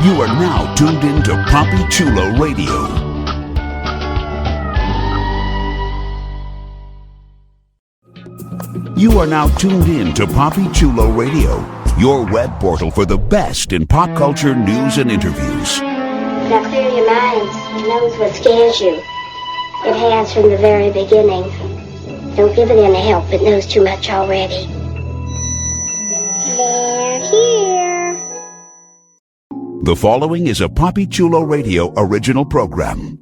You are now tuned in to Papi Chulo Radio. You are now tuned in to Papi Chulo Radio, your web portal for the best in pop culture news and interviews. Now clear your minds. It knows what scares you. It has from the very beginning. Don't give it any help. It knows too much already. They're here. The following is a Papi Chulo Radio original program.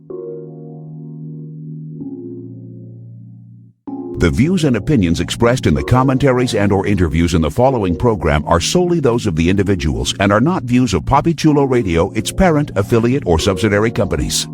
The views and opinions expressed in the commentaries and or interviews in the following program are solely those of the individuals and are not views of Papi Chulo Radio, its parent, affiliate, or subsidiary companies.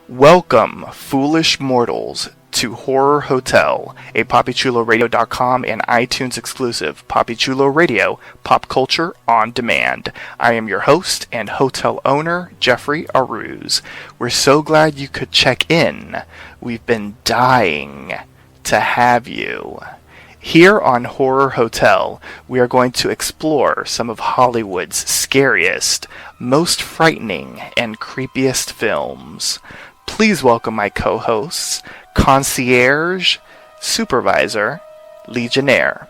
Welcome, foolish mortals, to Horror Hotel, a PapiChuloRadio.com and iTunes exclusive Papi Chulo Radio pop culture on demand. I am your host and hotel owner, Jeffrey Aruz. We're so glad you could check in. We've been dying to have you. Here on Horror Hotel, we are going to explore some of Hollywood's scariest, most frightening, and creepiest films. Please welcome my co-hosts, Concierge, Supervisor, Legionnaire.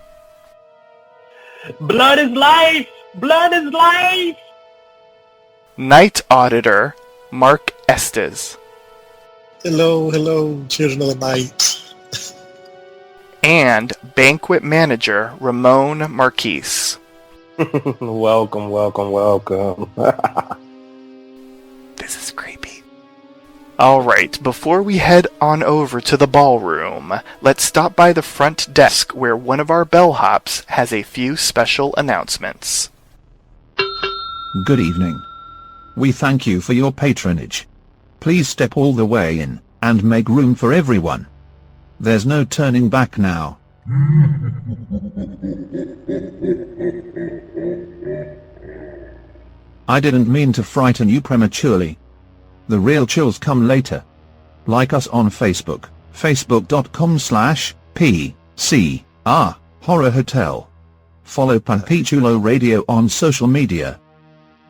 Blood is life! Blood is life! Night Auditor, Mark Estes. Hello, children of the night. And Banquet Manager, Ramon Marquise. Welcome. This is creepy. Alright, before we head on over to the ballroom, let's stop by the front desk where one of our bellhops has a few special announcements. Good evening. We thank you for your patronage. Please step all the way in, and make room for everyone. There's no turning back now. I didn't mean to frighten you prematurely. The real chills come later. Like us on Facebook, facebook.com/PCR Horror Hotel. Follow Papi Chulo Radio on social media.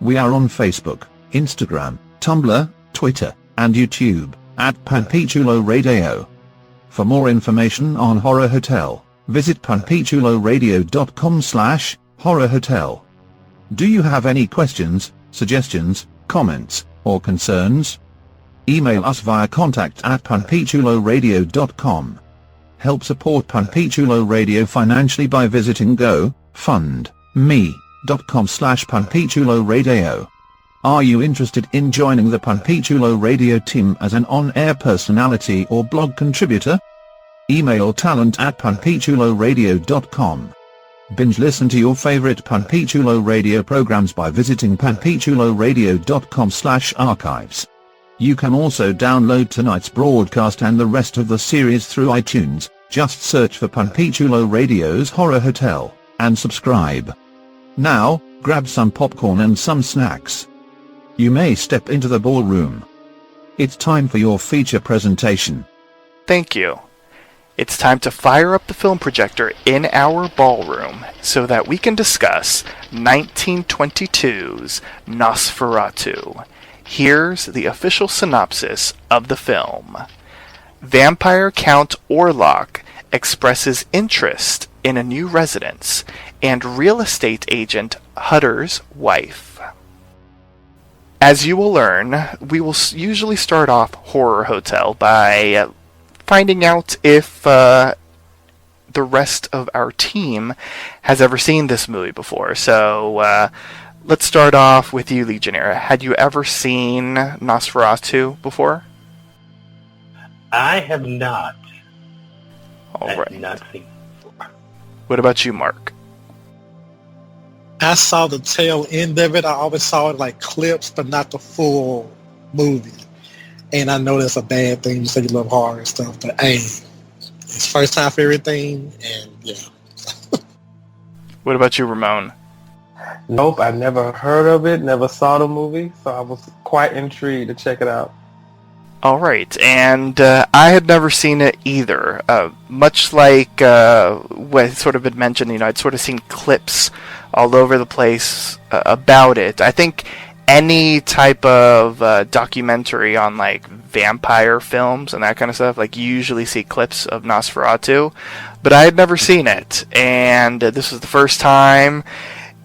We are on Facebook, Instagram, Tumblr, Twitter, and YouTube, at Papi Chulo Radio. For more information on Horror Hotel, visit papichuloradio.com/Horror Hotel. Do you have any questions, suggestions, comments, or concerns? Email us via contact@papichuloradio.com. Help support Papi Chulo Radio financially by visiting gofundme.com/papichuloradio. Are you interested in joining the Papi Chulo Radio team as an on-air personality or blog contributor? Email talent@papichuloradio.com. Binge listen to your favorite Papi Chulo Radio programs by visiting papichuloradio.com/archives. You can also download tonight's broadcast and the rest of the series through iTunes. Just search for Papi Chulo Radio's Horror Hotel, and subscribe. Now, grab some popcorn and some snacks. You may step into the ballroom. It's time for your feature presentation. Thank you. It's time to fire up the film projector in our ballroom so that we can discuss 1922's Nosferatu. Here's the official synopsis of the film. Vampire Count Orlok expresses interest in a new residence and real estate agent Hutter's wife. As you will learn, we will usually start off Horror Hotel by finding out if the rest of our team has ever seen this movie before. So let's start off with you, Legionnaire. Had you ever seen Nosferatu before? I have not. All I right. have not seen. What about you, Mark? I saw the tail end of it. I always saw it like clips, but not the full movie. And I know that's a bad thing. You say you love horror and stuff, but hey, it's first time for everything, and yeah. What about you, Ramon? Nope, I never heard of it, never saw the movie, so I was quite intrigued to check it out. All right, and I had never seen it either. Much like what sort of been mentioned, I'd sort of seen clips all over the place about it. I think any type of documentary on like vampire films and that kind of stuff, like you usually see clips of Nosferatu, but I had never seen it, and this was the first time,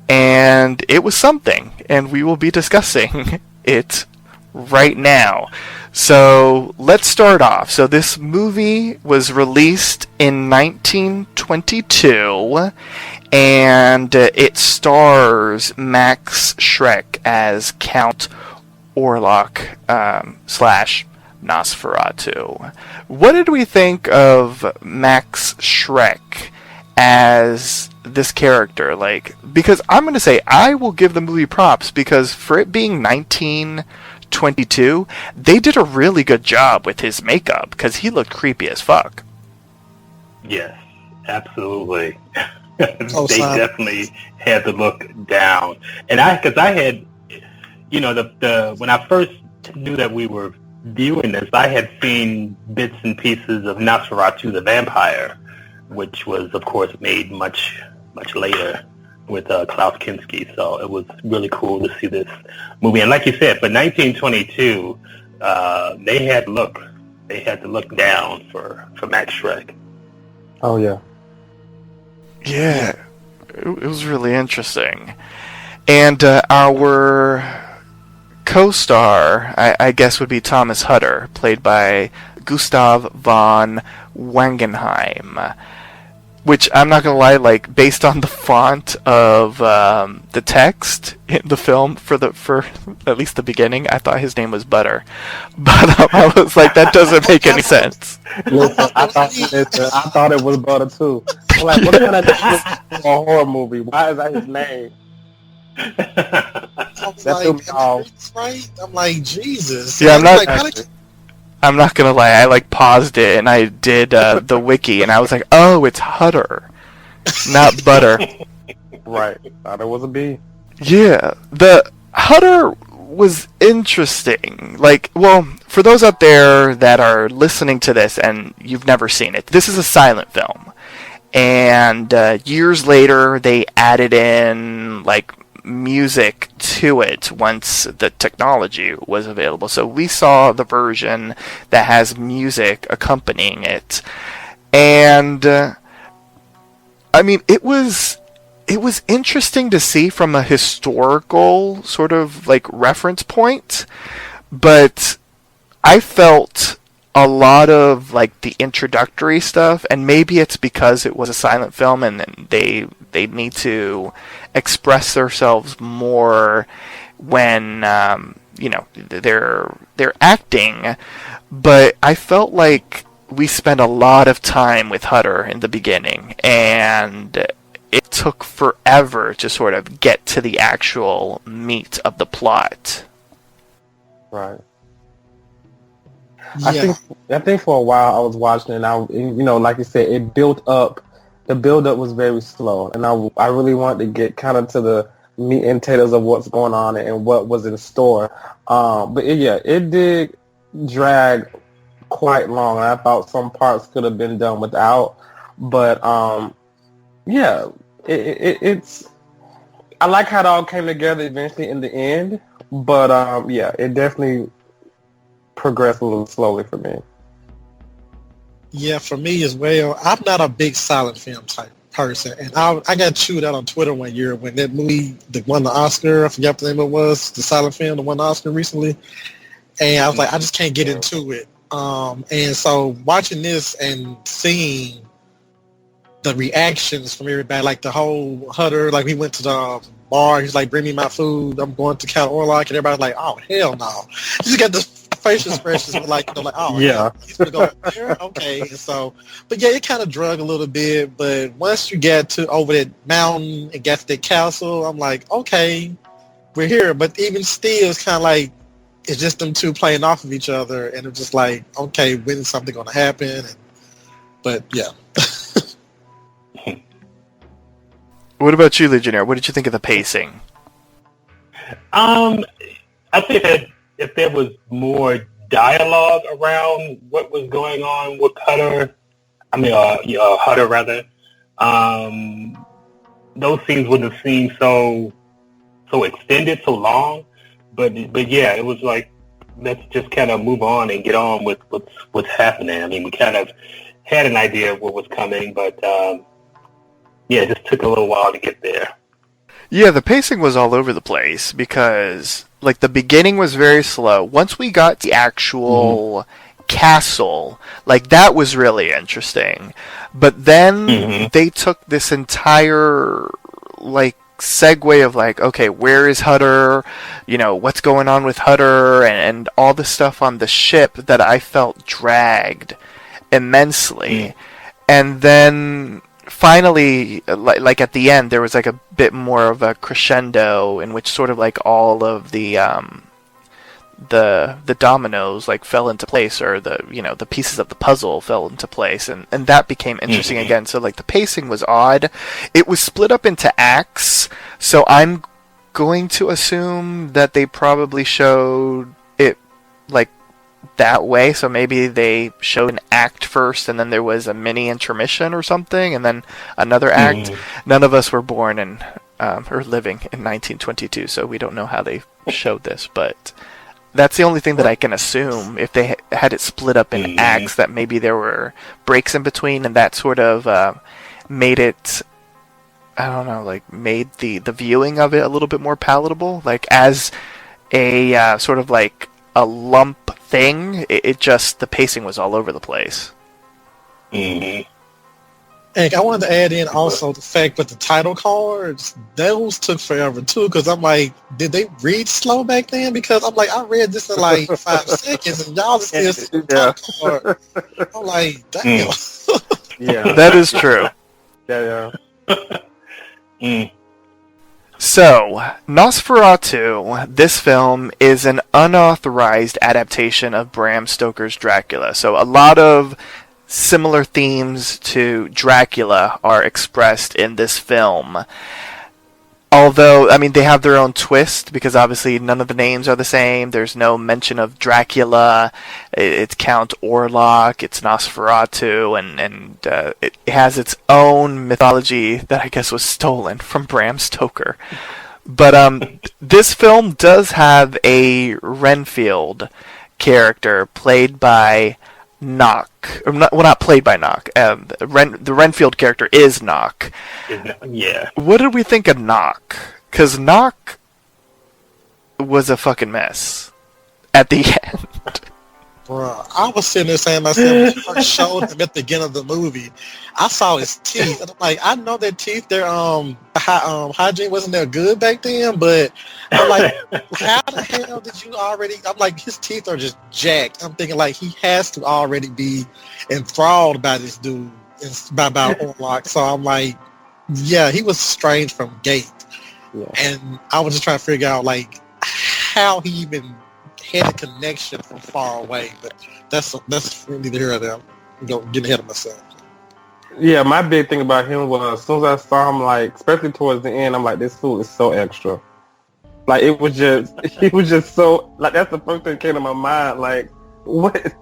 and it was something, and we will be discussing it right now. So let's start off. So this movie was released in 1922, and it stars Max Schreck as Count Orlok slash Nosferatu. What did we think of Max Schreck as this character? Like, because I'm going to say I will give the movie props, because for it being 1922, they did a really good job with his makeup, because he looked creepy as fuck. Yes, absolutely. Oh, They son. definitely had to look down. And because I had, the when I first knew that we were viewing this, I had seen bits and pieces of Nosferatu the Vampire, which was, of course, made much, much later with Klaus Kinski. So it was really cool to see this movie. And like you said, for 1922, they had to look down for Max Schreck. Oh, yeah. Yeah, it was really interesting. And our co-star, I guess, would be Thomas Hutter, played by Gustav von Wangenheim. Which, I'm not gonna lie, like, based on the font of the text in the film for at least the beginning, I thought his name was Butter. But I was like, that doesn't make any sense. Listen, I thought it was Butter too. I'm like, what kind of name for a horror movie? Why is that his name? I was That threw me off. right? I'm like, Jesus. Yeah, I'm not- Like, how did you- I'm not gonna lie, I like paused it and I did the wiki and I was like, oh, it's Hutter, not Butter. Right. Thought it was a B. Yeah, the Hutter was interesting. Like, well, for those out there that are listening to this and you've never seen it, this is a silent film. And years later, they added in, like, music to it once the technology was available. So we saw the version that has music accompanying it. And, I mean, it was interesting to see from a historical sort of, like, reference point. But I felt a lot of, like, the introductory stuff, and maybe it's because it was a silent film and they need to express themselves more when they're acting, but I felt like we spent a lot of time with Hutter in the beginning, and it took forever to sort of get to the actual meat of the plot. Right. Yeah. I think for a while I was watching it, and like you said, it built up. The build-up was very slow, and I really wanted to get kind of to the meat and potatoes of what's going on and what was in store. But it did drag quite long, and I thought some parts could have been done without. But it's. I like how it all came together eventually in the end, but it definitely progressed a little slowly for me. Yeah, for me as well. I'm not a big silent film type person, and I got chewed out on Twitter one year when that movie that won the Oscar. I forgot what the name it was. The silent film that won the Oscar recently, and I was like, I just can't get into it. And so watching this and seeing the reactions from everybody, like the whole Hutter, like we went to the bar. He's like, bring me my food. I'm going to Count Orlok. And everybody's like, oh, hell no. You just got this facial expressions like, like, oh, Yeah. he's going to go there? Okay. And so, but yeah, it kind of drug a little bit. But once you get to over that mountain and get to the castle, I'm like, okay, we're here. But even still, it's kind of like, it's just them two playing off of each other. And it's just like, okay, when is something going to happen? But yeah. What about you, Legionnaire? What did you think of the pacing? I think that if there was more dialogue around what was going on with Hutter, Hutter rather, those scenes wouldn't have seemed so extended, so long. But yeah, it was like, let's just kind of move on and get on with what's happening. I mean, we kind of had an idea of what was coming, but yeah, it just took a little while to get there. Yeah, the pacing was all over the place because, like, the beginning was very slow. Once we got the actual castle, like, that was really interesting. But then they took this entire, like, segue of, like, okay, where is Hutter? You know, what's going on with Hutter? And all the stuff on the ship that I felt dragged immensely. And then finally, like at the end, there was like a bit more of a crescendo in which sort of like all of the dominoes like fell into place, or the pieces of the puzzle fell into place, and that became interesting again. So like the pacing was odd. It was split up into acts, so I'm going to assume that they probably showed it like that way. So maybe they showed an act first and then there was a mini intermission or something and then another act. None of us were born in or living in 1922, so we don't know how they showed this, but that's the only thing that I can assume. If they had it split up in acts, that maybe there were breaks in between, and that sort of made it, I don't know, like made the viewing of it a little bit more palatable. Like as a sort of like a lump thing, it just, the pacing was all over the place. And I wanted to add in also the fact with the title cards, those took forever too, because I'm like, did they read slow back then? Because I'm like, I read this in like 5 seconds and y'all just did the title card. I'm like, damn. Yeah. That is true. Yeah. So, Nosferatu, this film, is an unauthorized adaptation of Bram Stoker's Dracula. So a lot of similar themes to Dracula are expressed in this film. Although, I mean, they have their own twist, because obviously none of the names are the same. There's no mention of Dracula. It's Count Orlok. It's Nosferatu. And it has its own mythology that I guess was stolen from Bram Stoker. But this film does have a Renfield character played by Knock. Or not played by Knock. The Renfield character is Knock. Yeah. What did we think of Knock? Because Knock was a fucking mess at the end. Bruh, I was sitting there saying to myself, when you first showed him at the beginning of the movie, I saw his teeth, and I'm like, I know their teeth, their hygiene wasn't that good back then, but I'm like, how the hell did you already? I'm like, his teeth are just jacked. I'm thinking like he has to already be enthralled by this dude, by Orlok. So I'm like, yeah, he was strange from gate, and I was just trying to figure out like how he even had a connection from far away, but that's really the hero there. I'm getting ahead of myself. Yeah, my big thing about him was as soon as I saw him, like, especially towards the end, I'm like, this fool is so extra. Like, he was just so, like, that's the first thing that came to my mind. Like, what?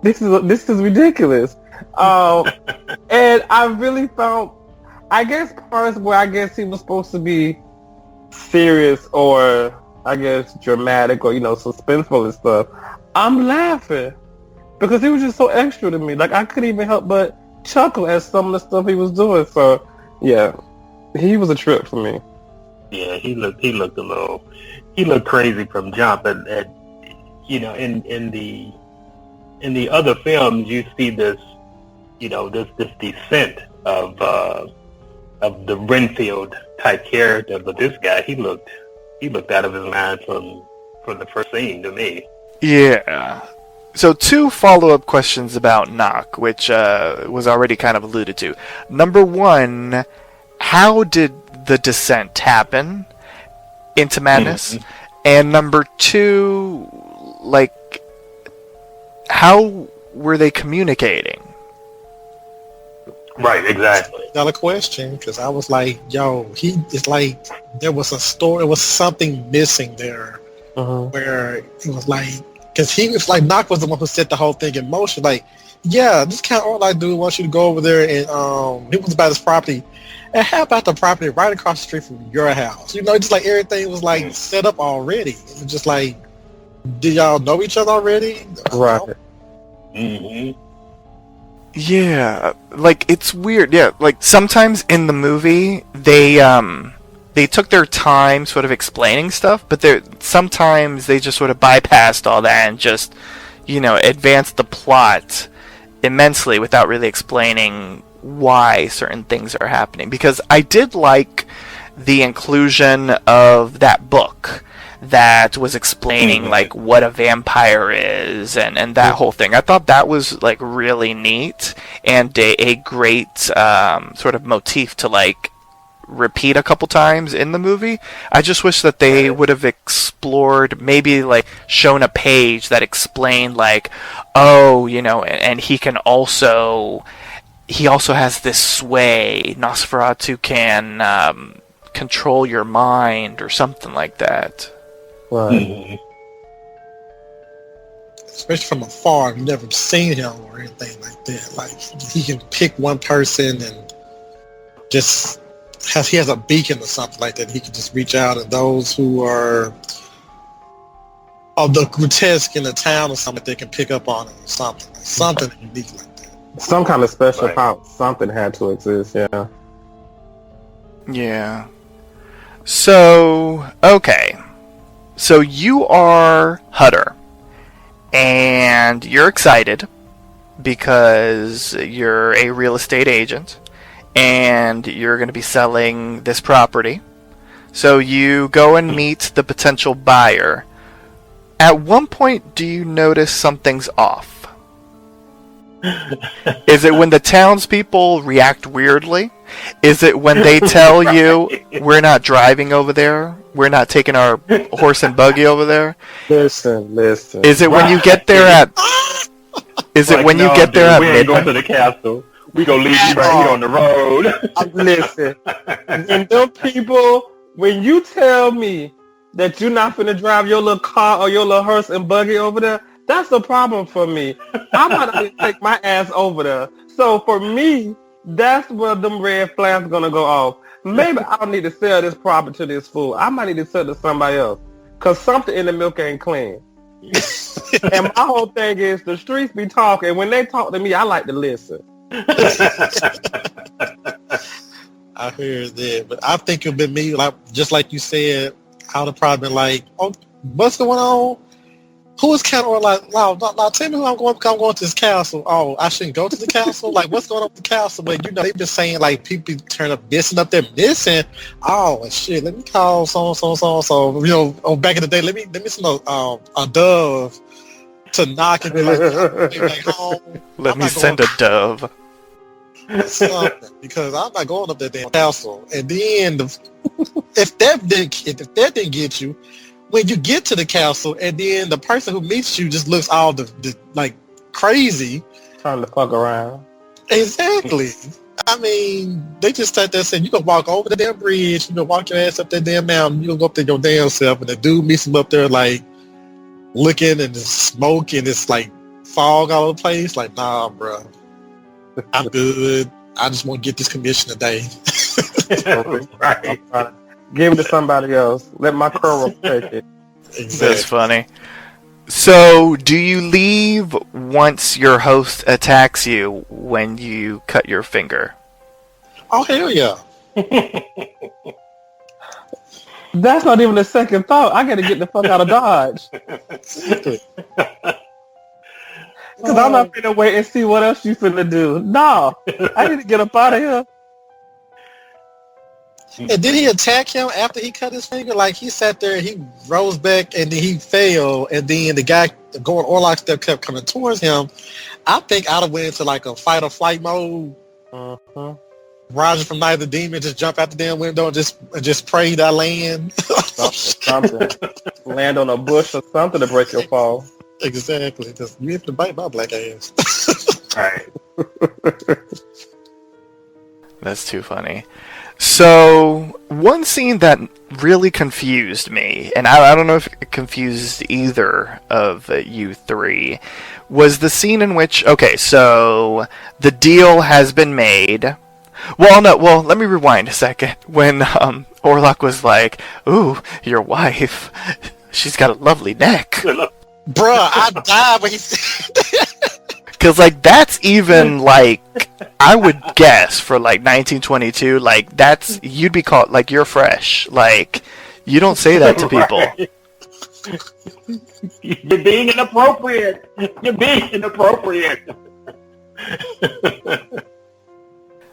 This is ridiculous. And I really found, I guess parts where I guess he was supposed to be serious or I guess dramatic or, suspenseful and stuff, I'm laughing because he was just so extra to me. Like, I couldn't even help but chuckle at some of the stuff he was doing. So, yeah, he was a trip for me. Yeah, he looked crazy from jump. And in the other films, you see this, this descent of the Renfield type character, but this guy, he looked out of his mind from the first scene to me. Yeah. So 2 follow-up questions about Knock, which was already kind of alluded to. Number 1, how did the descent happen into madness? Mm-hmm. And number 2, like, how were they communicating? Right, exactly. Another question, because I was like, yo, it's like there was a story, there was something missing there, where it was like, because he was like, Knock was the one who set the whole thing in motion. Like, yeah, this kind of all dude wants you to go over there and he was about his property. And how about the property right across the street from your house? You know, just like everything was like set up already. It was just like, did y'all know each other already? Right. Mm-hmm. Yeah, like, it's weird. Yeah, like, sometimes in the movie, they took their time sort of explaining stuff, but sometimes they just sort of bypassed all that and just, advanced the plot immensely without really explaining why certain things are happening. Because I did like the inclusion of that book that was explaining like what a vampire is and that whole thing. I thought that was like really neat and a great sort of motif to like repeat a couple times in the movie. I just wish that they would have explored, maybe like shown a page that explained like, oh, and he also has this sway. Nosferatu can control your mind or something like that. Right. Especially from afar, I've never seen him or anything like that. Like, he can pick one person and just he has a beacon or something like that. He can just reach out, and those who are of the grotesque in the town or something, they can pick up on it or something unique like that. Some kind of special power, something had to exist, yeah. Yeah. So, okay. So you are Hutter, and you're excited because you're a real estate agent, and you're going to be selling this property. So you go and meet the potential buyer. At one point, do you notice something's off? Is it when the townspeople react weirdly? Is it when they tell you, we're not driving over there? We're not taking our horse and buggy over there? Listen. Is it when you get there at... Is it when you get there at midnight? We ain't going to the castle. We gonna leave you right here on the road. Listen, and them people, when you tell me that you're not finna drive your little car or your little horse and buggy over there, that's a problem for me. I'm about to take my ass over there. So for me, that's where them red flags gonna go off. Maybe I don't need to sell this property to this fool. I might need to sell it to somebody else. Because something in the milk ain't clean. And my whole thing is the streets be talking. When they talk to me, I like to listen. I heard that, but I think it'd been me, like just like you said, I would have probably been like, "Oh, what's going on? Who is kind of like, now tell me who I'm going to this castle. Oh, I shouldn't go to the castle. Like, what's going on with the castle? But they've been saying like people turn up missing up there missing. Oh shit, let me call so. Back in the day, let me send a dove to knock and be like, oh, let me send a dove. Something, because I'm not going up that damn castle. And then if that didn't get you, when you get to the castle, and then the person who meets you just looks all the like crazy, trying to fuck around. Exactly. I mean, they just sat there saying you can walk over the damn bridge, you can walk your ass up that damn mountain, you can go up there your damn self, and the dude meets him up there like looking and there's smoke and it's like fog all over the place. Like, nah, bro. I'm good. I just want to get this commission today. Right. Give it to somebody else. Let my curl take it. Exactly. That's funny. So, do you leave once your host attacks you when you cut your finger? Oh, hell yeah. That's not even a second thought. I got to get the fuck out of Dodge. Because I'm not finna wait and see what else you finna do. No, I need to get up out of here. And did he attack him after he cut his finger? Like, he sat there, he rose back, and then he fell, and then the guy going Orlok step kept coming towards him. I think I'd have went into like a fight or flight mode. Roger from Night of the Demon just jump out the damn window and just pray that I land. Something. Land on a bush or something to break your fall. Exactly. Just, you have to bite my black ass. Right. That's too funny. So, one scene that really confused me, and I don't know if it confused either of you three, was the scene in which, okay, so the deal has been made. Well, no, let me rewind a second. When Orlok was like, "Ooh, your wife, she's got a lovely neck." Bruh, I died when he said that. Because, like, that's even, like, I would guess for, like, 1922, like, that's, you'd be called, like, you're fresh. Like, you don't say that to people. You're being inappropriate. You're being inappropriate.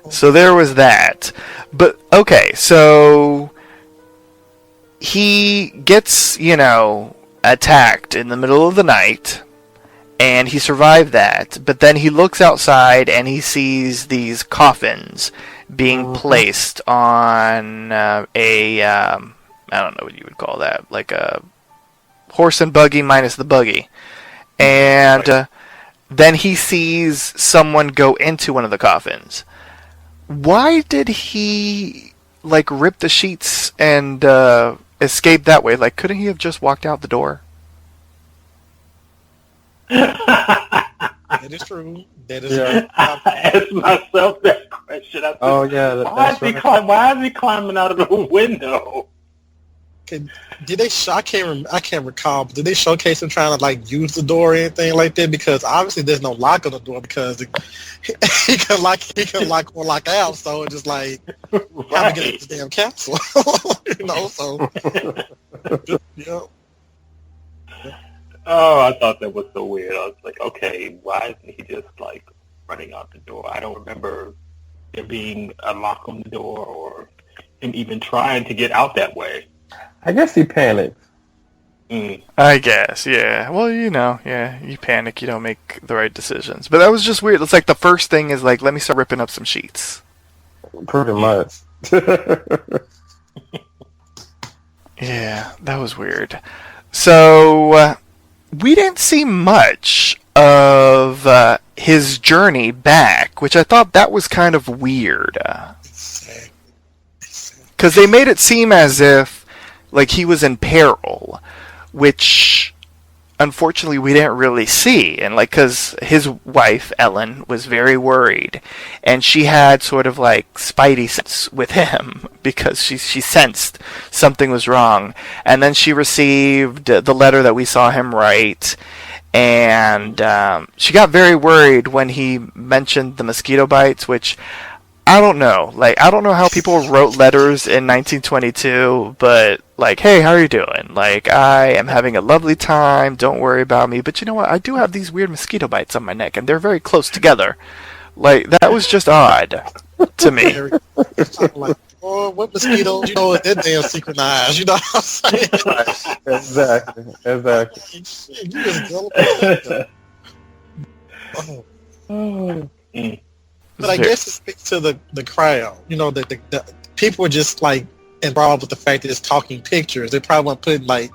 So there was that. But, okay, so he gets, attacked in the middle of the night. And he survived that, but then he looks outside and he sees these coffins being placed on I don't know what you would call that, like a horse and buggy minus the buggy. And then he sees someone go into one of the coffins. Why did he, like, rip the sheets and escape that way? Like, couldn't he have just walked out the door? That is true. That is true. I asked myself that question. I said, why is he climbing out of the window? Did they? I can't recall. But did they showcase him trying to like use the door or anything like that? Because obviously there's no lock on the door because he can lock or lock out. So it's just like how to get into this damn capsule, So yeah. Oh, I thought that was so weird. I was like, okay, why isn't he just, like, running out the door? I don't remember there being a lock on the door or him even trying to get out that way. I guess he panicked. I guess, yeah. Well, you panic, you don't make the right decisions. But that was just weird. It's like the first thing is, like, let me start ripping up some sheets. Pretty much. Yeah, that was weird. So, we didn't see much of his journey back, which I thought that was kind of weird. Because they made it seem as if, like, he was in peril, which, unfortunately, we didn't really see. And, like, because his wife, Ellen, was very worried. And she had sort of, like, spidey sense with him because she sensed something was wrong. And then she received the letter that we saw him write. And she got very worried when he mentioned the mosquito bites, which I don't know. Like, I don't know how people wrote letters in 1922, but, like, hey, how are you doing? Like, I am having a lovely time, don't worry about me, but you know what? I do have these weird mosquito bites on my neck, and they're very close together. Like, that was just odd to me. Like, oh, what mosquitoes? You know, they're damn synchronized. You know what I'm saying? Exactly. You just gullible. But I guess it speaks to the crowd. You know, the people were just like involved with the fact that it's talking pictures. They probably weren't putting like,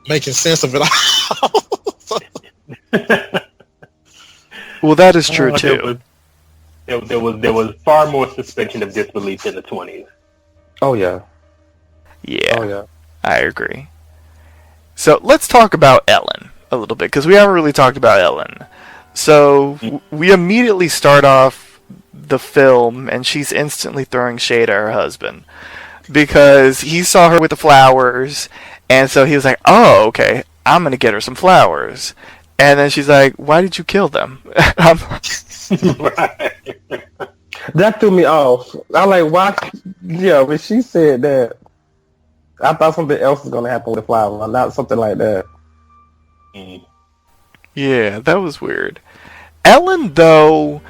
making sense of it all. Well, that is true too. There was far more suspension of disbelief in the 20s. Oh yeah. Yeah. Oh yeah. I agree. So let's talk about Ellen a little bit because we haven't really talked about Ellen. So we immediately start off the film and she's instantly throwing shade at her husband because he saw her with the flowers and so he was like, oh, okay, I'm going to get her some flowers. And then she's like, why did you kill them? That threw me off. I'm like, why? Yeah, when she said that, I thought something else was going to happen with the flower, not something like that. Yeah, that was weird. Ellen, though,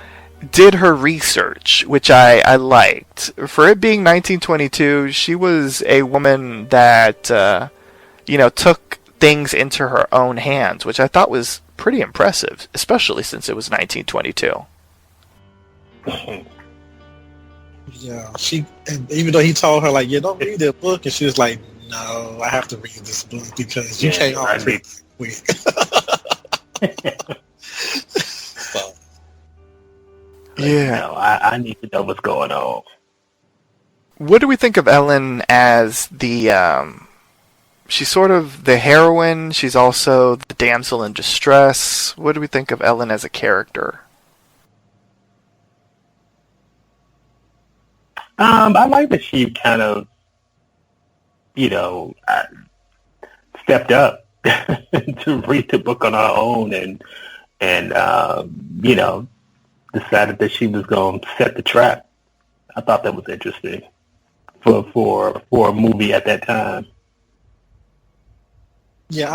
did her research, which I liked. For it being 1922, she was a woman that, took things into her own hands, which I thought was pretty impressive, especially since it was 1922. Yeah, and even though he told her, like, yeah, don't read that book, and she was like, no, I have to read this book because you can't always read it quick. So. Yeah. No, I need to know what's going on. What do we think of Ellen as the, she's sort of the heroine, she's also the damsel in distress. What do we think of Ellen as a character? I like that she kind of, stepped up to read the book on her own and decided that she was going to set the trap. I thought that was interesting for a movie at that time. Yeah,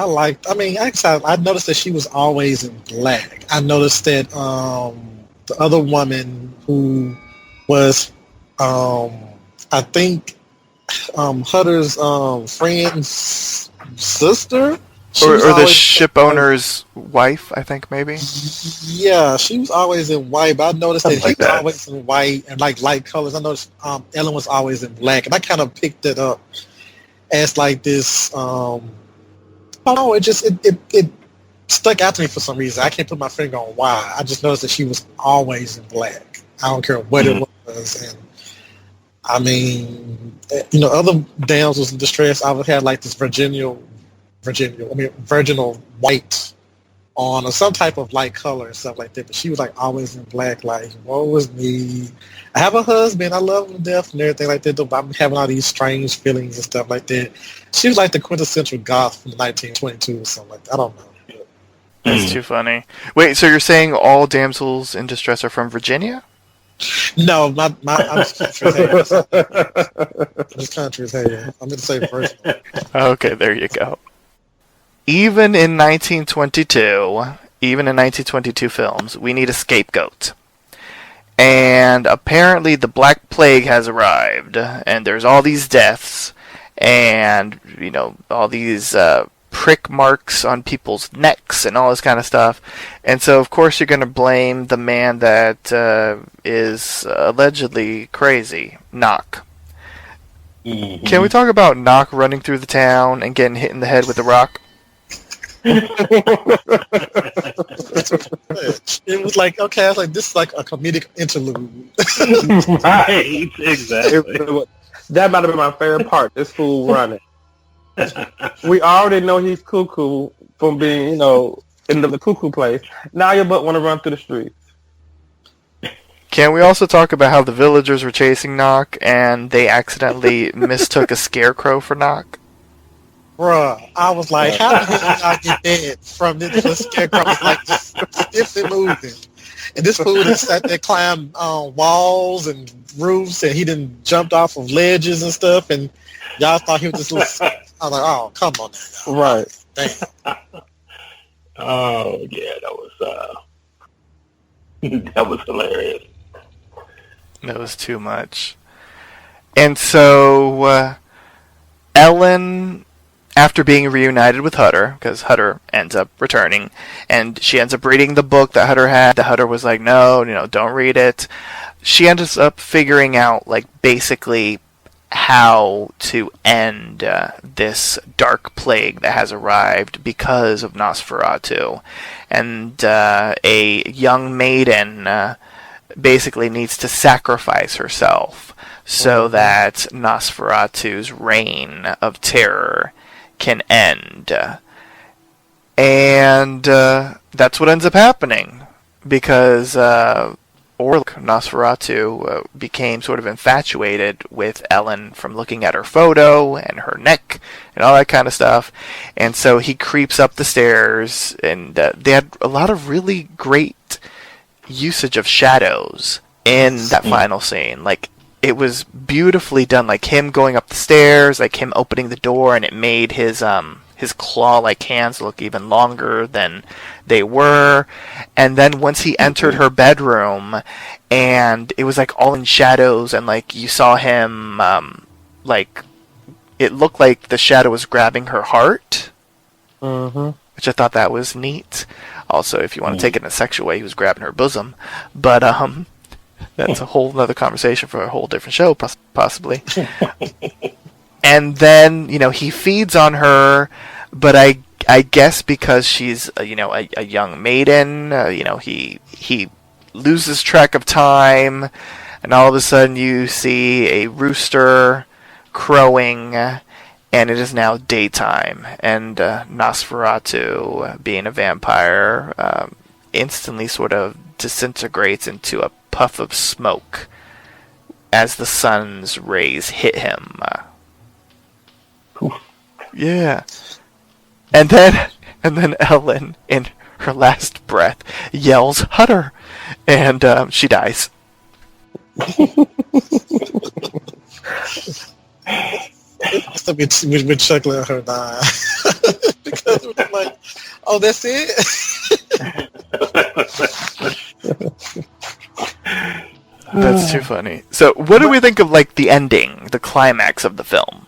actually, I noticed that she was always in black. I noticed that the other woman who was, I think, Hutter's friend's sister, Or the ship owner's wife, I think, maybe? Yeah, she was always in white, but I noticed that he was always in white and like light colors. I noticed Ellen was always in black, and I kind of picked it up as like this. It stuck out to me for some reason. I can't put my finger on why. I just noticed that she was always in black. I don't care what it was, and I mean, other damsels in distress, I would have like this virginal white on, or some type of light color and stuff like that. But she was like always in black, like, woe is me. I have a husband, I love him to death and everything like that, but I'm having all these strange feelings and stuff like that. She was like the quintessential goth from 1922 or something like that. I don't know. That's too funny. Wait, so you're saying all damsels in distress are from Virginia? No, I'm just country as hell. I'm going to say first. Okay, there you go. Even in 1922 films, we need a scapegoat. And apparently the Black Plague has arrived, and there's all these deaths, and, all these prick marks on people's necks and all this kind of stuff. And so, of course, you're going to blame the man that is allegedly crazy, Knock. Mm-hmm. Can we talk about Knock running through the town and getting hit in the head with a rock? It was like, okay, I was like, this is like a comedic interlude. Right, exactly. That might have been my favorite part, this fool running. We already know he's cuckoo from being, in the cuckoo place. Now your butt want to run through the streets. Can we also talk about how the villagers were chasing Knock and they accidentally mistook a scarecrow for Knock? Bruh, I was like, how did he not get dead from this scarecrow? Was like stiffly moving. And this fool that sat there climbed walls and roofs, and he done jumped off of ledges and stuff, and y'all thought he was this little... I was like, oh, come on now. Right. Damn. Oh, yeah, that was hilarious. That was too much. And so, Ellen, after being reunited with Hutter, because Hutter ends up returning, and she ends up reading the book that Hutter had. The Hutter was like, no, don't read it. She ends up figuring out, basically how to end this dark plague that has arrived because of Nosferatu. And a young maiden basically needs to sacrifice herself so that Nosferatu's reign of terror can end. And that's what ends up happening, because Nosferatu became sort of infatuated with Ellen from looking at her photo and her neck and all that kind of stuff. And so he creeps up the stairs, and they had a lot of really great usage of shadows in that final scene. It was beautifully done, like him going up the stairs, like him opening the door, and it made his his claw-like hands look even longer than they were. And then once he entered her bedroom, and it was like all in shadows, and like you saw him, like it looked like the shadow was grabbing her heart, which I thought that was neat. Also, if you want to take it in a sexual way, he was grabbing her bosom, but that's a whole other conversation for a whole different show, possibly. And then, he feeds on her, but I guess because she's, a young maiden, he loses track of time, and all of a sudden you see a rooster crowing, and it is now daytime, and Nosferatu, being a vampire, instantly sort of disintegrates into a puff of smoke as the sun's rays hit him. Yeah. And then Ellen, in her last breath, yells, "Hutter!" And she dies. We're chuckling at her dying. Because we're like, oh, that's it? That's too funny. So, what do we think of, like, the ending, the climax of the film?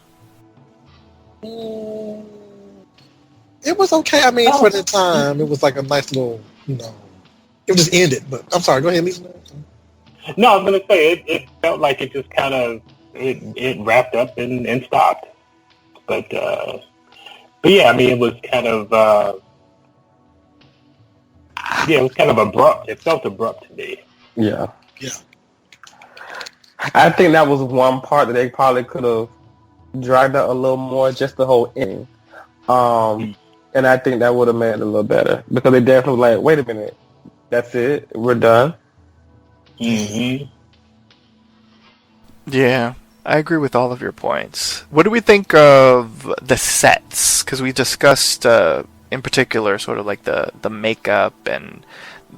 It was okay. I mean, for the time, it was like a nice little, it just ended. But I'm sorry, go ahead, Lisa. No, I was going to say, it felt like it just kind of, it wrapped up and stopped. But yeah, I mean, it was kind of, it was kind of abrupt. It felt abrupt to me. Yeah. Yeah. I think that was one part that they probably could have dragged out a little more, just the whole ending. And I think that would have made it a little better, because they definitely were like, wait a minute, that's it, we're done. Mm-hmm. Yeah, I agree with all of your points. What do we think of the sets? Because we discussed, in particular, sort of like the makeup and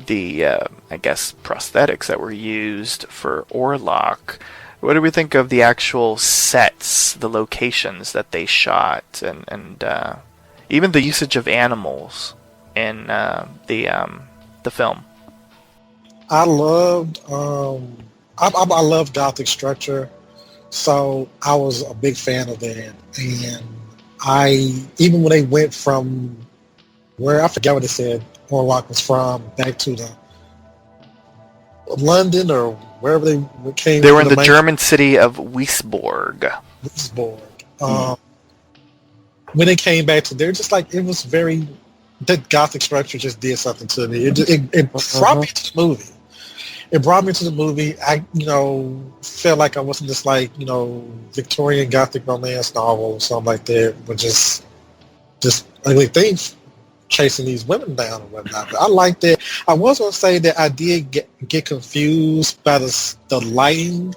the, I guess, prosthetics that were used for Orlok. What do we think of the actual sets, the locations that they shot, and even the usage of animals in the film? I loved I love Gothic structure, so I was a big fan of that. And even when they went from where, I forgot what they said Orlok was from, back to the London or wherever they came. They were in the German city of Wiesborg. When they came back to there, just like, it was very, that Gothic structure just did something to me. It brought me to the movie. It brought me to the movie. I, felt like I wasn't just like, Victorian Gothic romance novel or something like that, but just ugly things chasing these women down and whatnot. But I like that. I was going to say that I did get confused by the lighting,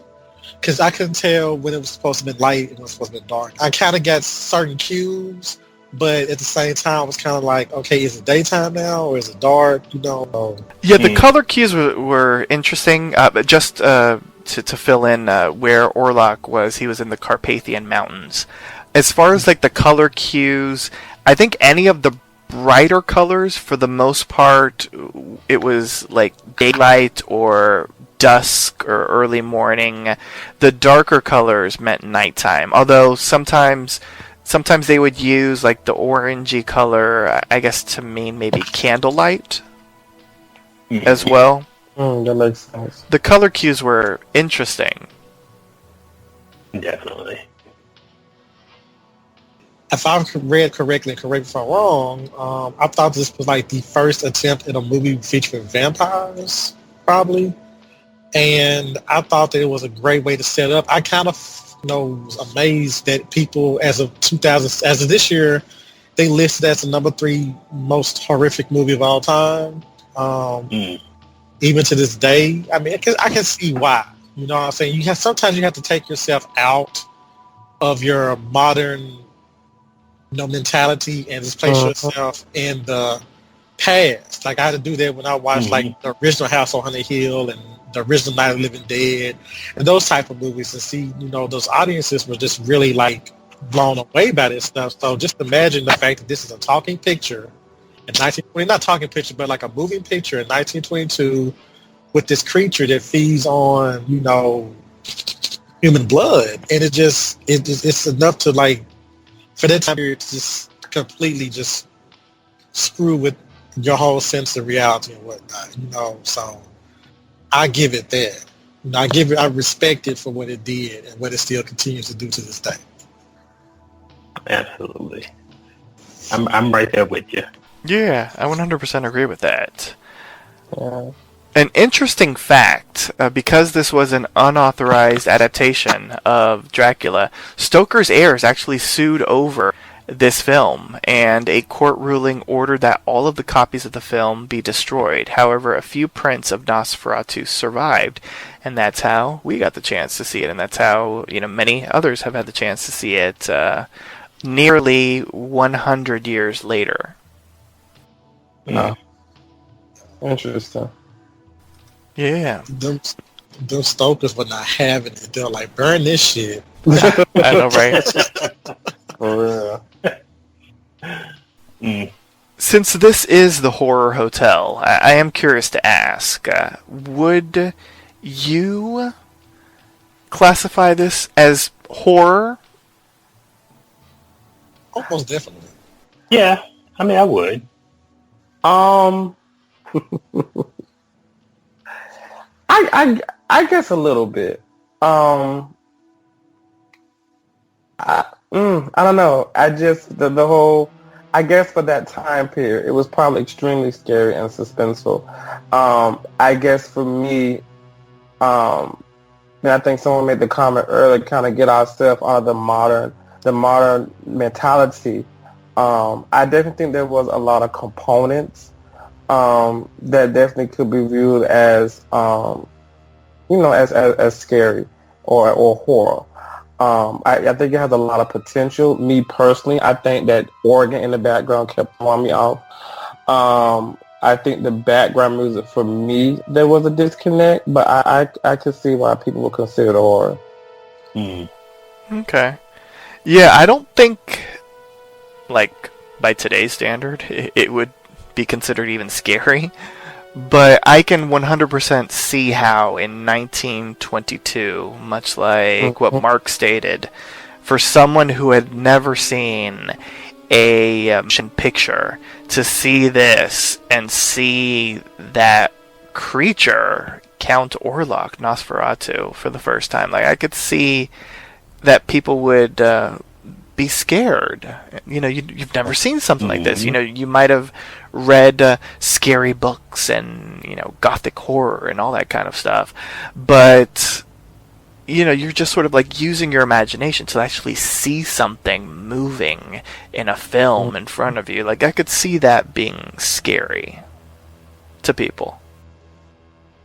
because I couldn't tell when it was supposed to be light and when it was supposed to be dark. I kind of got certain cues, but at the same time, I was kind of like, okay, is it daytime now or is it dark? Yeah, the color cues were interesting. But just to fill in where Orlok was, he was in the Carpathian Mountains. As far as like the color cues, I think any of the brighter colors, for the most part, it was like daylight or dusk or early morning. The darker colors meant nighttime, although sometimes they would use like the orangey color, I guess, to mean maybe candlelight as well. That makes sense. The color cues were interesting. Definitely. If I read correctly, and correct me if I'm wrong, I thought this was like the first attempt at a movie featuring vampires, probably. And I thought that it was a great way to set up. I kind of was amazed that people, as of this year, they listed as the number 3 most horrific movie of all time. Even to this day, I mean, I can see why. You know what I'm saying? Sometimes you have to take yourself out of your modern, mentality and just place yourself in the past. Like, I had to do that when I watched like the original House on Haunted Hill and the original Night of the Living Dead and those type of movies, and see, those audiences were just really like blown away by this stuff. So just imagine the fact that this is a talking picture in 1920, not talking picture, but like a moving picture in 1922 with this creature that feeds on, human blood. And it's enough to, like, for that time period, to just completely just screw with your whole sense of reality and whatnot, so I give it that. I respect it for what it did and what it still continues to do to this day. Absolutely. I'm right there with you. Yeah, I 100% agree with that. Yeah. An interesting fact, because this was an unauthorized adaptation of Dracula, Stoker's heirs actually sued over this film, and a court ruling ordered that all of the copies of the film be destroyed. However, a few prints of Nosferatu survived, and that's how we got the chance to see it, and that's how many others have had the chance to see it nearly 100 years later. Oh. Interesting. Yeah. Them Stokers were not having it. They're like, burn this shit. I know, right? For real. Since this is the Horror Hotel, I am curious to ask, would you classify this as horror? Almost definitely. Yeah, I mean, I would. I guess a little bit. I don't know. I just the whole. I guess for that time period, it was probably extremely scary and suspenseful. I guess for me, and I think someone made the comment earlier, kind of get ourselves out of the modern mentality. I definitely think there was a lot of components that definitely could be viewed as, as scary or horror. I think it has a lot of potential. Me personally, I think that organ in the background kept throwing me off. I think the background music, for me, there was a disconnect, but I could see why people would consider it horror. Okay. Yeah, I don't think, like, by today's standard, it would be considered even scary. But I can 100% see how in 1922, much like what Mark stated, for someone who had never seen a motion picture, to see this and see that creature, Count Orlok, Nosferatu, for the first time, like, I could see that people would be scared. You've never seen something like this. You might have read scary books and gothic horror and all that kind of stuff, but you're just sort of like using your imagination to actually see something moving in a film in front of you. Like, I could see that being scary to people.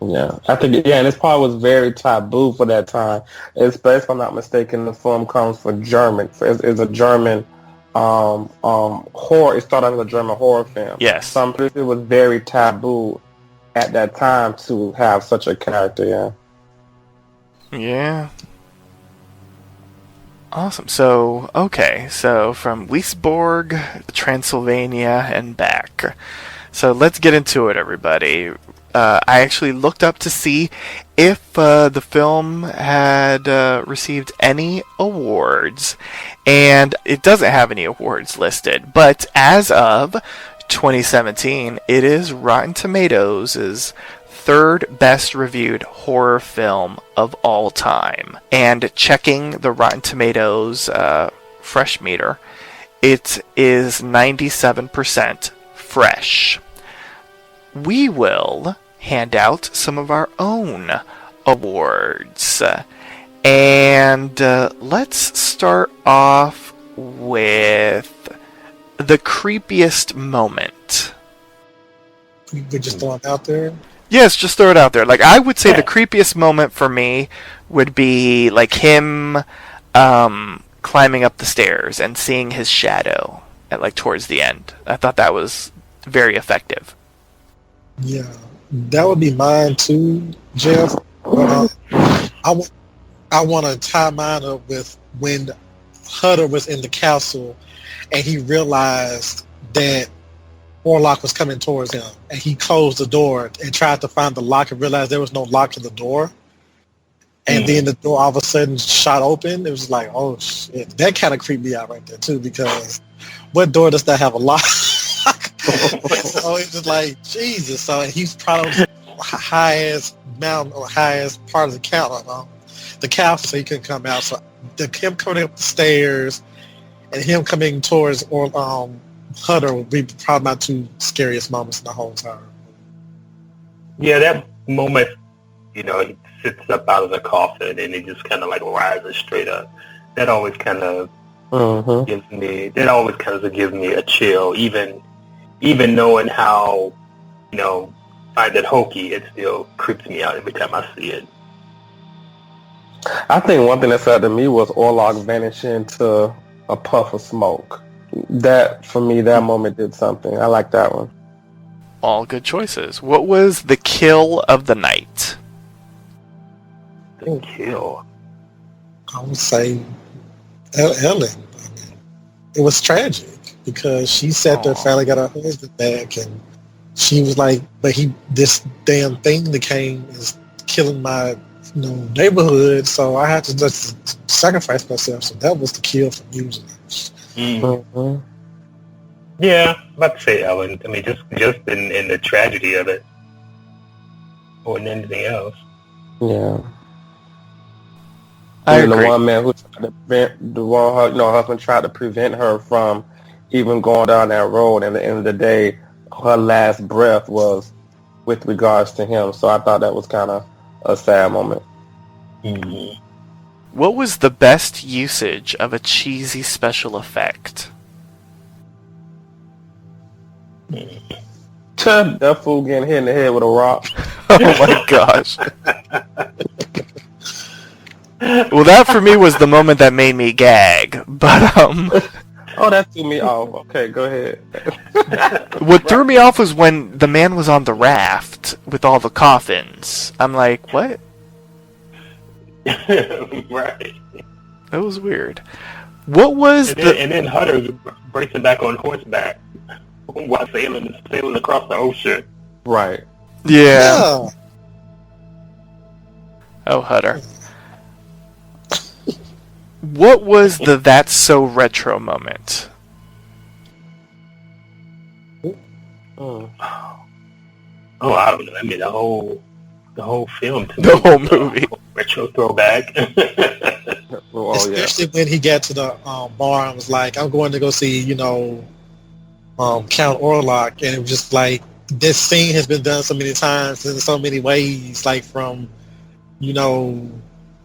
Yeah, I think, and this part was very taboo for that time. Especially, if I'm not mistaken, the film comes from German. It's a German horror. It started as a German horror film. Yes. So it was very taboo at that time to have such a character, yeah. Yeah. Awesome. So from Wiesborg to Transylvania and back. So let's get into it, everybody. I actually looked up to see if the film had received any awards, and it doesn't have any awards listed. But as of 2017, it is Rotten Tomatoes' third best reviewed horror film of all time. And checking the Rotten Tomatoes fresh meter, it is 97% fresh. We will hand out some of our own awards. And let's start off with the creepiest moment. We just throw it out there? Yes, just throw it out there. Like, I would say the creepiest moment for me would be like him climbing up the stairs and seeing his shadow at towards the end. I thought that was very effective. Yeah, that would be mine too, Jeff. But I want to tie mine up with when Hutter was in the castle, and he realized that Orlok was coming towards him, and he closed the door and tried to find the lock and realized there was no lock to the door. And then the door all of a sudden shot open. It was like, oh shit. That kind of creeped me out right there too, because what door does that have a lock? So it's just like, Jesus. So he's probably on the highest mountain or highest part of the castle, so he couldn't come out. So him coming up the stairs and him coming towards Hutter would be probably my two scariest moments in the whole time. Yeah, that moment, he sits up out of the coffin and he just kind of like rises straight up. That always kind of gives me a chill, even knowing how, find it hokey, it still creeps me out every time I see it. I think one thing that said to me was Orlok vanishing into a puff of smoke. That, for me, that moment did something. I like that one. All good choices. What was the kill of the night? The kill? I would say Ellen. It was tragic because she sat there, finally got her husband back, and she was like, but this damn thing that came is killing my neighborhood, so I had to just sacrifice myself. So that was the kill for using it. Yeah, I'm about to say Ellen. I mean, just in the tragedy of it, more than anything else. Yeah. I agree. The one man who tried to prevent her husband tried to prevent her from even going down that road. And at the end of the day, her last breath was with regards to him. So I thought that was kind of a sad moment. Mm-hmm. What was the best usage of a cheesy special effect? That fool getting hit in the head with a rock. Oh my gosh. Well, that for me was the moment that made me gag. But Oh, that threw me off. Okay, go ahead. what threw me off was when the man was on the raft with all the coffins. I'm like, what? Right. That was weird. What was and then Hutter racing back on horseback while sailing across the ocean. Right. Yeah. Oh, Hutter. What was the "That's So Retro" moment? Oh, I don't know. I mean, the whole film to The me, whole movie. Retro throwback. Especially when he got to the bar and was like, I'm going to go see, Count Orlok. And it was just like, this scene has been done so many times in so many ways, like from,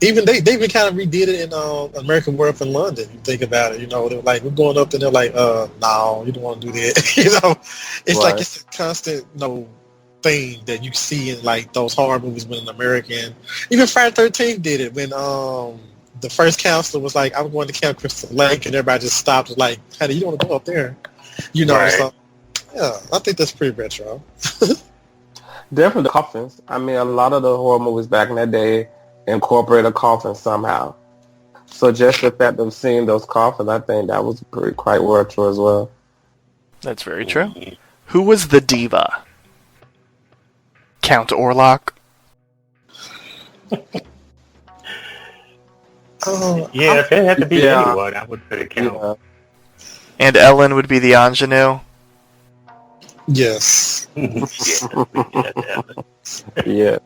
even they even kind of redid it in American Werewolf in London. You think about it, they were like, we're going up and they're like, no, you don't want to do that. It's like it's a constant, thing that you see in like those horror movies when an American, even Friday 13th did it when the first counselor was like, I'm going to Camp Crystal Lake, and everybody just stopped was like, honey, you don't want to go up there, Right. So yeah, I think that's pretty retro. Definitely the coffins. I mean, a lot of the horror movies back in that day incorporate a coffin somehow. So just the fact of seeing those coffins, I think that was quite retro as well. That's very true. Who was the diva? Count Orlok? Yeah, if it had to be anyone, I would say the Count. Yeah. And Ellen would be the ingenue? Yes. Yeah.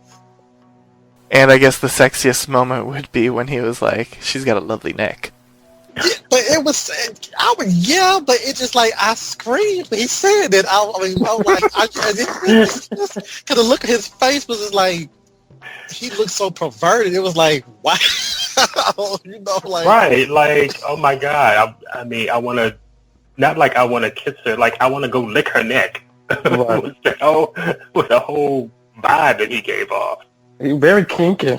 And I guess the sexiest moment would be when he was like, she's got a lovely neck. But it was, but it just like, I screamed when he said it. I was like, because the look of his face was just like, he looked so perverted. It was like, wow. Right, like, oh my God. I mean, I want to, not like I want to kiss her, like I want to go lick her neck. Right. with the whole vibe that he gave off. He very kinky.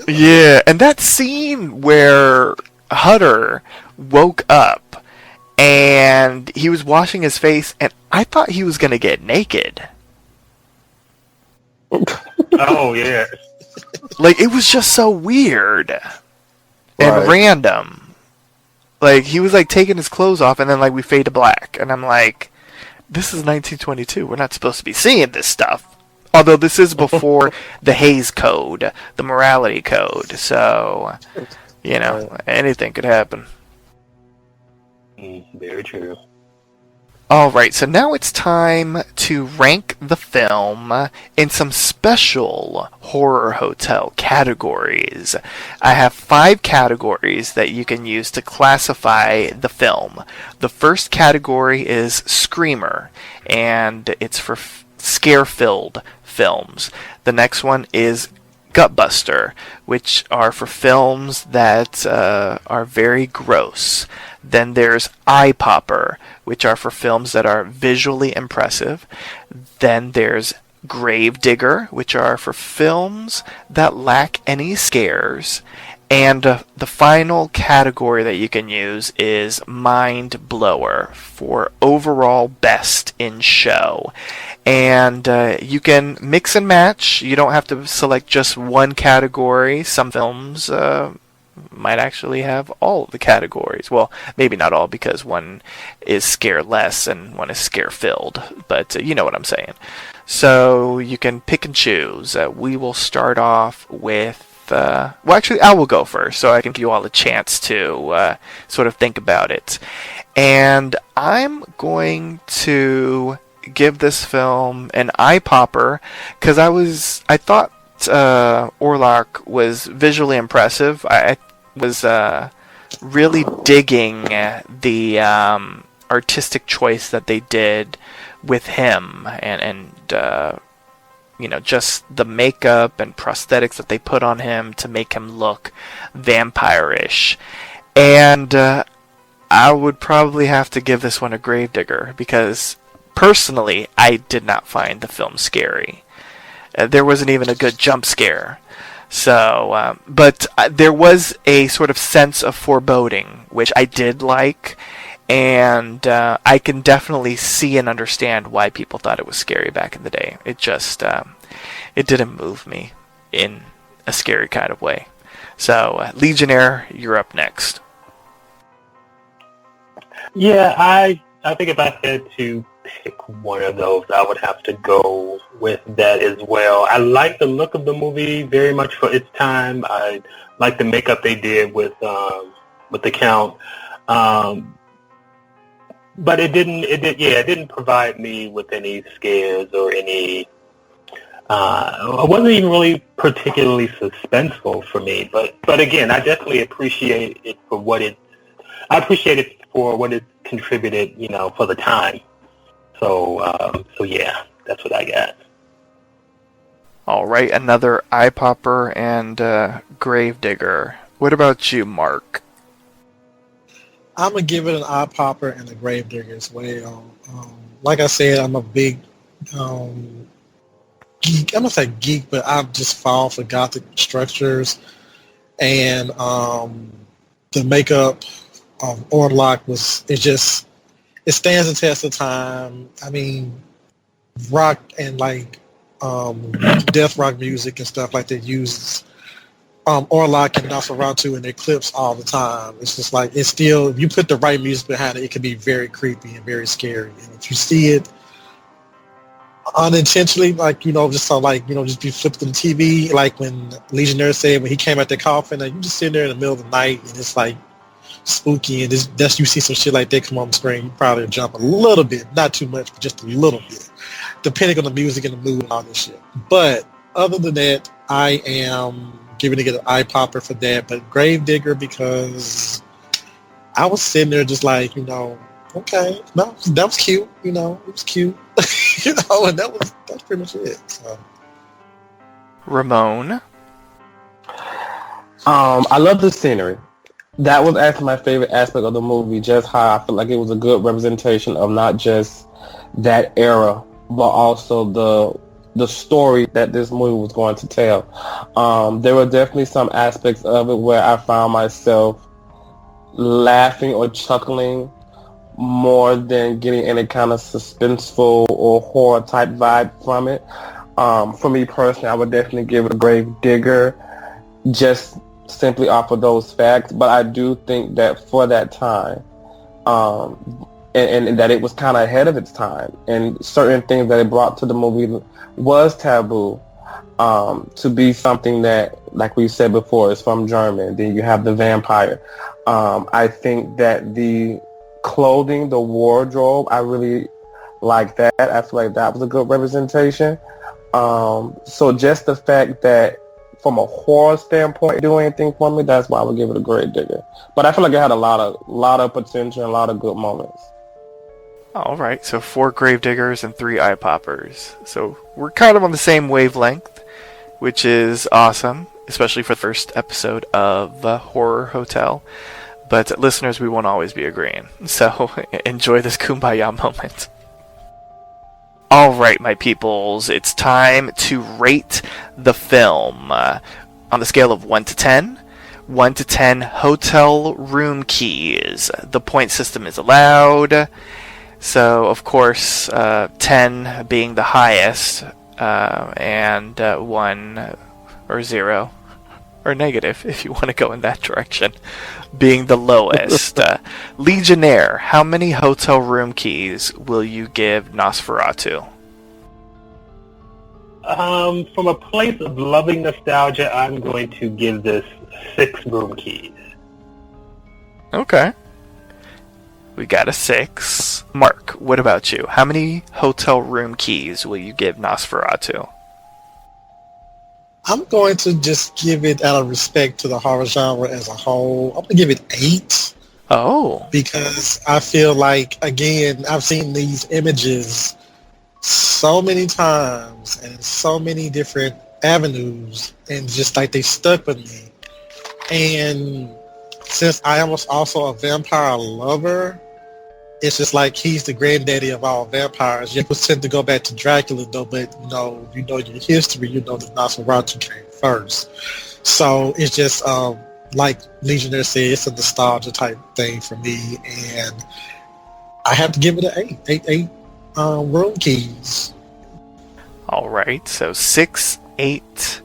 Yeah, and that scene where Hutter woke up and he was washing his face, and I thought he was going to get naked. Oh, yeah. Like, it was just so weird and random. Like, he was, like, taking his clothes off, and then, like, we fade to black. And I'm like, this is 1922. We're not supposed to be seeing this stuff. Although this is before the Hays Code, the morality code. So, anything could happen. Very true. Alright, so now it's time to rank the film in some special Horror Hotel categories. I have 5 categories that you can use to classify the film. The first category is Screamer, and it's for scare-filled films. The next one is Gutbuster, which are for films that are very gross. Then there's Eye Popper, which are for films that are visually impressive. Then there's Gravedigger, which are for films that lack any scares. And the final category that you can use is Mind Blower for overall best in show. And you can mix and match. You don't have to select just one category. Some films might actually have all of the categories. Well, maybe not all, because one is scare less and one is scare filled. But you know what I'm saying. So you can pick and choose. We will start off with... well, actually, I will go first, so I can give you all a chance to sort of think about it. And I'm going to give this film an eye popper, because I thought Orlok was visually impressive. I was really digging the artistic choice that they did with him, and just the makeup and prosthetics that they put on him to make him look vampire-ish. And I would probably have to give this one a Gravedigger, because personally, I did not find the film scary. There wasn't even a good jump scare. So, but there was a sort of sense of foreboding, which I did like. And I can definitely see and understand why people thought it was scary back in the day. It just, it didn't move me in a scary kind of way. So, Legionnaire, you're up next. Yeah, I think if I had to pick one of those, I would have to go with that as well. I like the look of the movie very much for its time. I like the makeup they did with the Count. But it didn't provide me with any scares or any. It wasn't even really particularly suspenseful for me. But again, I definitely appreciate it for what it. I appreciate it for what it contributed, for the time. So yeah, that's what I got. All right, another eye popper and Gravedigger. What about you, Mark? I'm gonna give it an eye popper and a Gravedigger as well. Like I said, I'm a big geek. I'm gonna say geek, but I just fall for gothic structures, and the makeup of Orlok it stands the test of time. I mean, rock and death rock music and stuff like that uses Orlok and Nosferatu in their clips all the time. It's just like, it's still, if you put the right music behind it, it can be very creepy and very scary. And if you see it unintentionally, just be flipping the TV, like when Legionnaire said when he came out the coffin, you just sit there in the middle of the night and it's like spooky, and you see some shit like that come on the screen, you probably jump a little bit, not too much, but just a little bit, depending on the music and the mood and all this shit. But other than that, I am giving it an eye popper for that, but Gravedigger, because I was sitting there just like, okay, no, that was cute, it was cute, and that's pretty much it. So. Ramon? I love the scenery. That was actually my favorite aspect of the movie, just how I feel like it was a good representation of not just that era, but also the story that this movie was going to tell. There were definitely some aspects of it where I found myself laughing or chuckling more than getting any kind of suspenseful or horror type vibe from it. For me personally, I would definitely give it a Gravedigger, just simply off of those facts, but I do think that for that time, and that it was kind of ahead of its time, and certain things that it brought to the movie was taboo, to be something that, like we said before, is from German. Then you have the vampire. I think that the clothing, the wardrobe, I really like that. I feel like that was a good representation. So just the fact that from a horror standpoint, do anything for me, that's why I would give it a Grave Digger. But I feel like it had a lot of potential and a lot of good moments. All right, so 4 Grave Diggers and 3 Eye Poppers. So we're kind of on the same wavelength, which is awesome, especially for the first episode of Horror Hotel. But listeners, we won't always be agreeing. So enjoy this kumbaya moment. All right, my peoples, it's time to rate the film. On the scale of 1 to 10, 1 to 10 hotel room keys. The point system is allowed. So, of course, 10 being the highest, and 1 or 0, or negative, if you want to go in that direction, being the lowest. Legionnaire, how many hotel room keys will you give Nosferatu? From a place of loving nostalgia, I'm going to give this 6 room keys. Okay. We got a 6. Mark, what about you? How many hotel room keys will you give Nosferatu? I'm going to just give it out of respect to the horror genre as a whole. I'm going to give it 8. Oh. Because I feel like, again, I've seen these images so many times and so many different avenues, and just like they stuck with me. And since I was also a vampire lover, it's just like he's the granddaddy of all vampires. You tend to go back to Dracula, though, but you know your history. You know that Nosferatu came first. So it's just like Legionnaire said, it's a nostalgia type thing for me, and I have to give it an 8 room keys. All right, so 6, 8.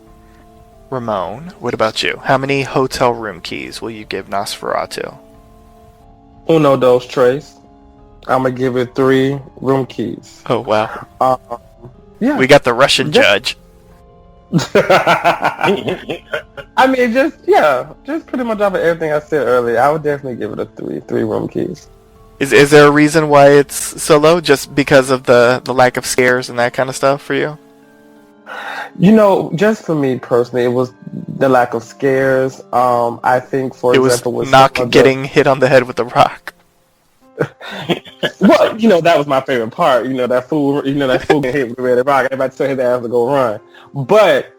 Ramon, what about you? How many hotel room keys will you give Nosferatu? Uno, dos, tres. I'm going to give it 3 room keys. Oh, wow. Yeah. We got the Russian judge. I mean, just pretty much off of everything I said earlier, I would definitely give it a 3 room keys. Is there a reason why it's so low? Just because of the lack of scares and that kind of stuff for you? Just for me personally, it was the lack of scares. I think, for example, was not getting hit on the head with a rock. Well, that was my favorite part. That fool getting hit with a red rock. Everybody told his ass to go run. But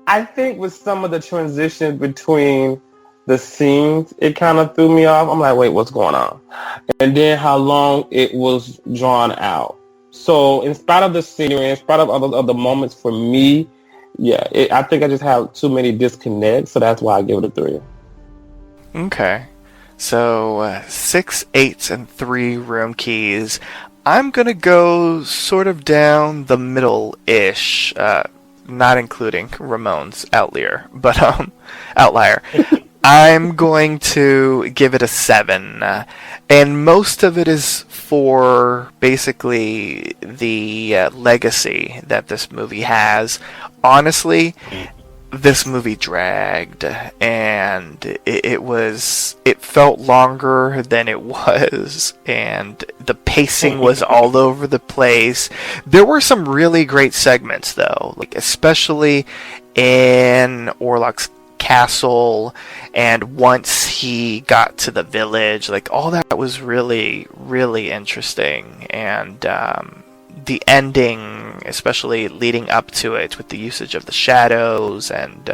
I think with some of the transition between the scenes, it kind of threw me off. I'm like, wait, what's going on? And then how long it was drawn out. So in spite of the scenery, in spite of the moments for me, I think I just have too many disconnects. So that's why I give it a 3. Okay. So 6, 8, and 3 room keys. I'm going to go sort of down the middle-ish, not including Ramon's outlier, but outlier. I'm going to give it a 7, and most of it is for basically the legacy that this movie has. Honestly, this movie dragged, and it felt longer than it was, and the pacing was all over the place. There were some really great segments, though, like especially in Orlok's castle, and once he got to the village, like all that was really, really interesting. And the ending, especially leading up to it with the usage of the shadows and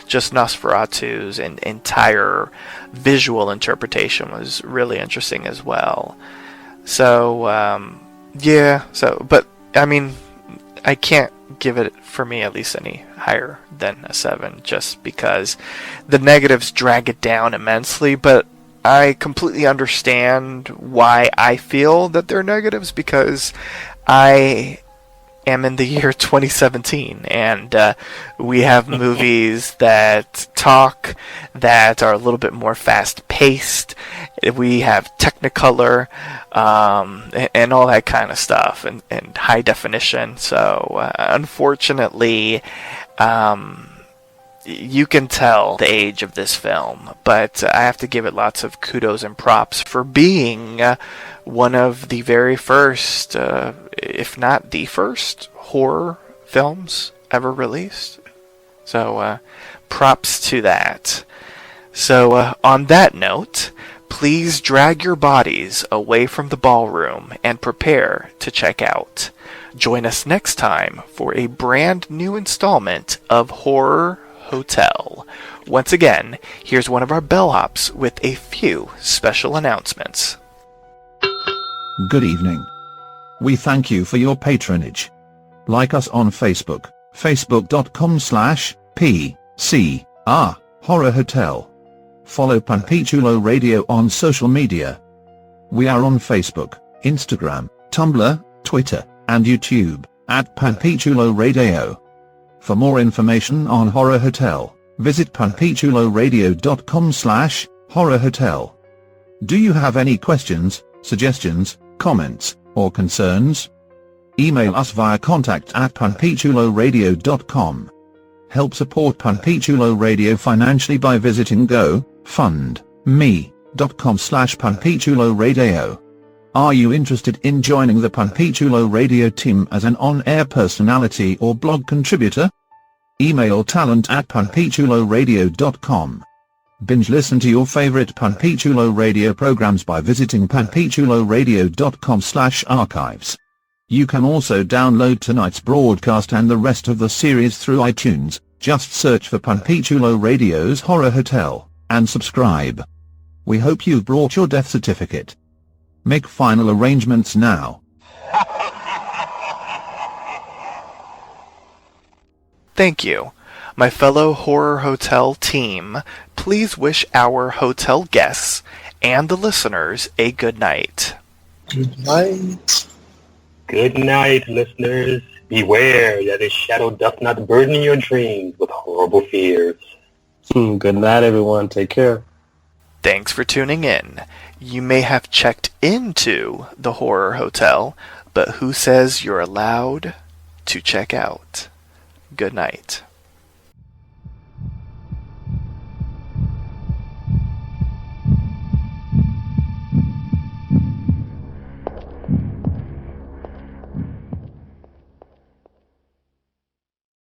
just Nosferatu's entire visual interpretation was really interesting as well. So but I mean, I can't give it, for me at least, any higher than a 7, just because the negatives drag it down immensely. But I completely understand why I feel that they're negatives, because I am in the year 2017, and we have movies that talk, that are a little bit more fast-paced. We have Technicolor, and all that kind of stuff, and high definition. So, unfortunately, you can tell the age of this film, but I have to give it lots of kudos and props for being one of the very first, if not the first, horror films ever released. So, props to that. So, on that note, please drag your bodies away from the ballroom and prepare to check out. Join us next time for a brand new installment of Horror Hotel. Once again, here's one of our bellhops with a few special announcements. Good evening. We thank you for your patronage. Like us on Facebook, facebook.com/PCR Horror Hotel. Follow Panpichulo Radio on social media. We are on Facebook, Instagram, Tumblr, Twitter, and YouTube at Panpichulo Radio. For more information on Horror Hotel, visit panpichuloradio.com/Horror Hotel. Do you have any questions, suggestions, comments, or concerns? Email us via contact@panpichuloradio.com. Help support Panpichulo Radio financially by visiting gofundme.com/panpichuloradio. Are you interested in joining the Panpichulo Radio team as an on-air personality or blog contributor? Email talent@panpichuloradio.com. Binge listen to your favorite Panpichulo Radio programs by visiting panpichuloradio.com/archives. You can also download tonight's broadcast and the rest of the series through iTunes. Just search for Panpichulo Radio's Horror Hotel, and subscribe. We hope you've brought your death certificate. Make final arrangements now. Thank you. My fellow Horror Hotel team, please wish our hotel guests and the listeners a good night. Good night. Good night, listeners. Beware that a shadow doth not burden your dreams with horrible fears. Good night, everyone. Take care. Thanks for tuning in. You may have checked into the Horror Hotel, but who says you're allowed to check out? Good night.